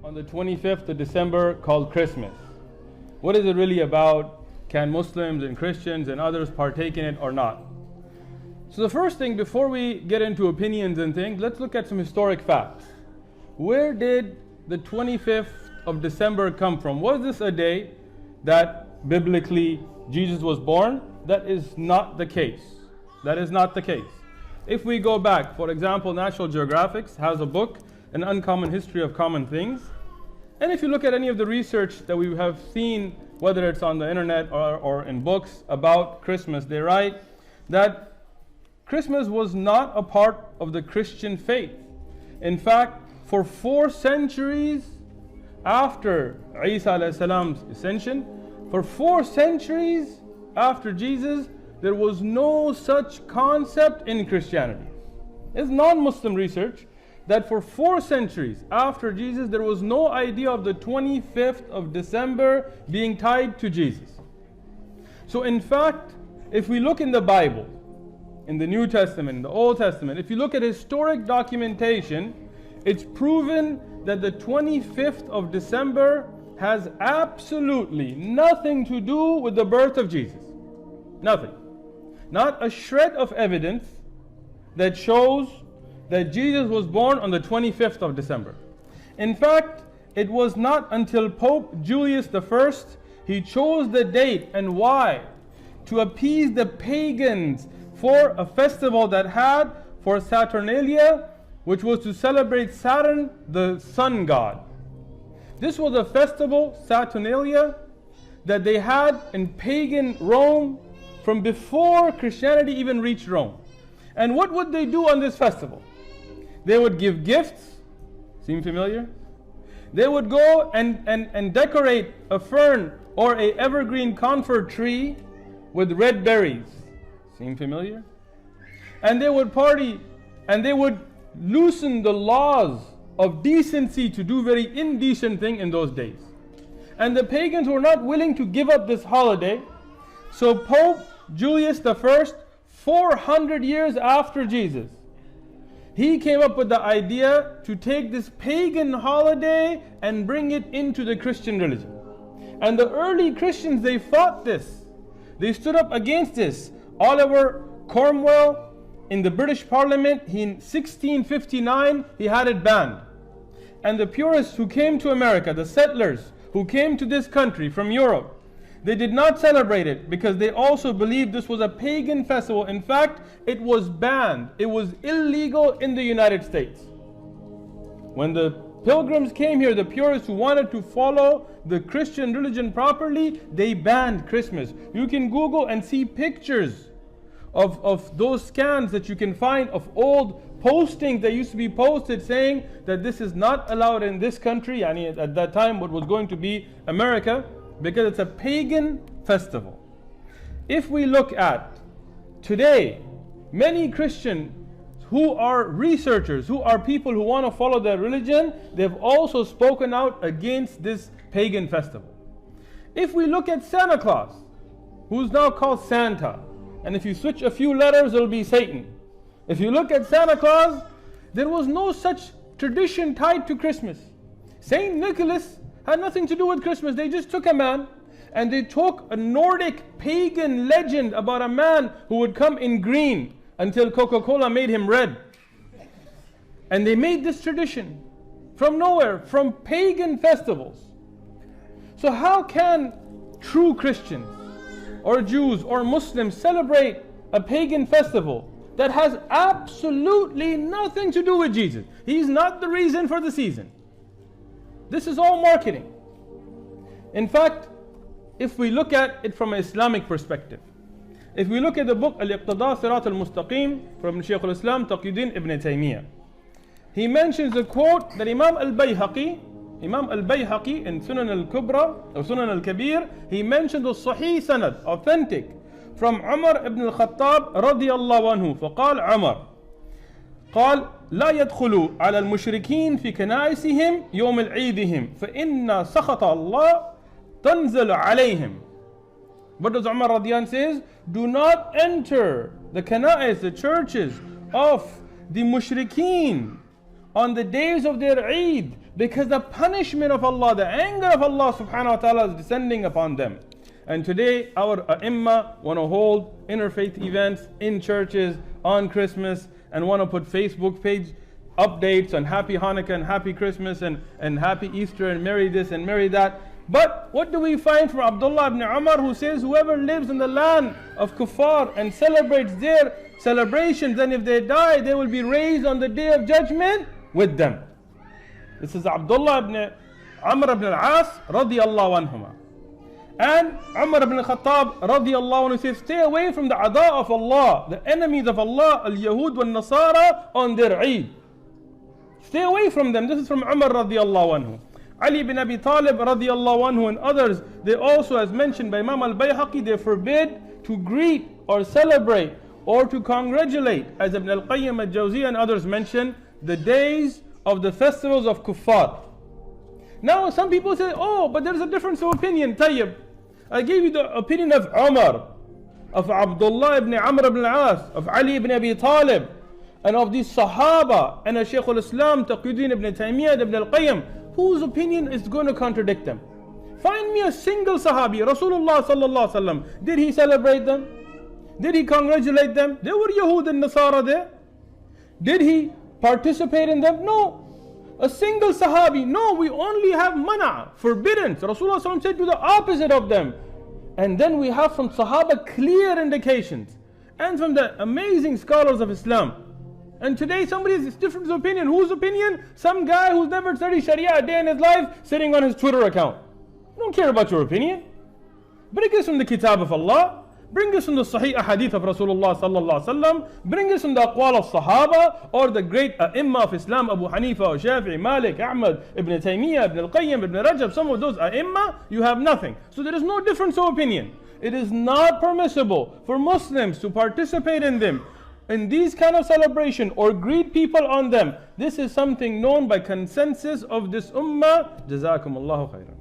on the 25th of December called Christmas. What is it really about? Can Muslims and Christians and others partake in it or not? So the first thing, before we get into opinions and things, let's look at some historic facts. Where did the 25th of December come from? Was this a day that biblically Jesus was born? That is not the case. That is not the case. If we go back, for example, National Geographic has a book, An Uncommon History of Common Things. And if you look at any of the research that we have seen, whether it's on the internet or in books about Christmas, they write that Christmas was not a part of the Christian faith. In fact, for 4 centuries after Isa alayhi salam's ascension, for 4 centuries after Jesus, there was no such concept in Christianity. It's non-Muslim research that for 4 centuries after Jesus, there was no idea of the 25th of December being tied to Jesus. So in fact, if we look in the Bible, in the New Testament, in the Old Testament, if you look at historic documentation, it's proven that the 25th of December has absolutely nothing to do with the birth of Jesus. Nothing. Not a shred of evidence that shows that Jesus was born on the 25th of December. In fact, it was not until Pope Julius I, he chose the date. And why? To appease the pagans for a festival that had for Saturnalia, which was to celebrate Saturn, the sun god. This was a festival, Saturnalia, that they had in pagan Rome from before Christianity even reached Rome. And what would they do on this festival? They would give gifts. Seem familiar? They would go and decorate a fern or a evergreen comfort tree with red berries. Seem familiar? And they would party and they would loosen the laws of decency to do very indecent things in those days. And the pagans were not willing to give up this holiday. So Pope Julius I, 400 years after Jesus, he came up with the idea to take this pagan holiday and bring it into the Christian religion. And the early Christians, they fought this. They stood up against this. Oliver Cromwell in the British Parliament, in 1659, he had it banned. And the purists who came to America, the settlers who came to this country from Europe, they did not celebrate it because they also believed this was a pagan festival. In fact, it was banned. It was illegal in the United States. When the pilgrims came here, the purists who wanted to follow the Christian religion properly, they banned Christmas. You can Google and see pictures of those scans that you can find of old postings that used to be posted saying that this is not allowed in this country, and at that time what was going to be America, because it's a pagan festival. If we look at today, many Christians who are researchers, who are people who want to follow their religion, they've also spoken out against this pagan festival. If we look at Santa Claus, who's now called Santa, and if you switch a few letters, it'll be Satan. If you look at Santa Claus, there was no such tradition tied to Christmas. Saint Nicholas had nothing to do with Christmas. They just took a man and they took a Nordic pagan legend about a man who would come in green until Coca-Cola made him red. And they made this tradition from nowhere, from pagan festivals. So how can true Christians or Jews or Muslims celebrate a pagan festival that has absolutely nothing to do with Jesus? He's not the reason for the season. This is all marketing. In fact, if we look at it from an Islamic perspective, if we look at the book Al-Iqtada Sirat Al-Mustaqim from Shaykh al-Islam Taqiyuddin Ibn Taymiyyah, he mentions a quote that Imam Al-Bayhaqi in Sunan Al-Kubra or Sunan Al-Kabir, he mentioned the Sahih Sanad, authentic, from Umar ibn al-Khattab radiyallahu anhu. فقال عمر قال لا يدخلوا على المشركين في كنائسهم يوم العيدهم فإن سخط الله تنزل عليهم. What does Umar radiyan says? Do not enter the kana'is, the churches of the mushrikeen on the days of their Eid, because the punishment of Allah, the anger of Allah subhanahu wa ta'ala is descending upon them. And today our Ai-Imma want to hold interfaith events in churches on Christmas and want to put Facebook page updates on Happy Hanukkah and Happy Christmas and Happy Easter and Merry this and Merry that. But what do we find from Abdullah ibn Umar, who says whoever lives in the land of kuffar and celebrates their celebrations, then if they die they will be raised on the day of judgment with them. This is Abdullah ibn Amr ibn al-As radiyallahu anhuma. And Umar ibn al-Khattab radiyallahu anhu says, stay away from the Ada of Allah, the enemies of Allah, al-Yahud wal-Nasara, on their Eid. Stay away from them. This is from Umar radiyallahu anhu. Ali ibn Abi Talib radiyallahu anhu and others, they also, as mentioned by Imam al-Bayhaqi, they forbid to greet or celebrate or to congratulate, as Ibn al-Qayyim al-Jawziyah and others mention, the days of the festivals of kuffar. Now some people say, oh, but there's a difference of opinion. Tayyib, I gave you the opinion of Umar, of Abdullah ibn Amr ibn al-As, of Ali ibn Abi Talib, and of these Sahaba, and of Shaykh al-Islam, Taqiyuddin ibn Taymiyyah, Ibn al-Qayyim, whose opinion is going to contradict them? Find me a single Sahabi, Rasulullah sallallahu alaihi wasallam. Did he celebrate them? Did he congratulate them? There were Yahud and Nasara there. Did he participate in them? No. A single Sahabi. No, we only have mana, forbidden. So Rasulullah sallallahu alaihi wasallam said to the opposite of them. And then we have from Sahaba clear indications. And from the amazing scholars of Islam. And today somebody has different opinion. Whose opinion? Some guy who's never studied Sharia a day in his life, sitting on his Twitter account. I don't care about your opinion. Bring us from the Kitab of Allah. Bring us from the Sahih Ahadith of Rasulullah sallallahu alaihi wasallam. Bring us from the Aqwal of Sahaba or the great Ai-Imma of Islam, Abu Hanifa, or Shafi'i, Malik, Ahmad, Ibn Taymiyyah, Ibn al-Qayyim, Ibn Rajab. Some of those Ai-Imma, you have nothing. So there is no difference of opinion. It is not permissible for Muslims to participate in them, in these kind of celebration, or greet people on them. This is something known by consensus of this ummah. Jazakumullahu khairan.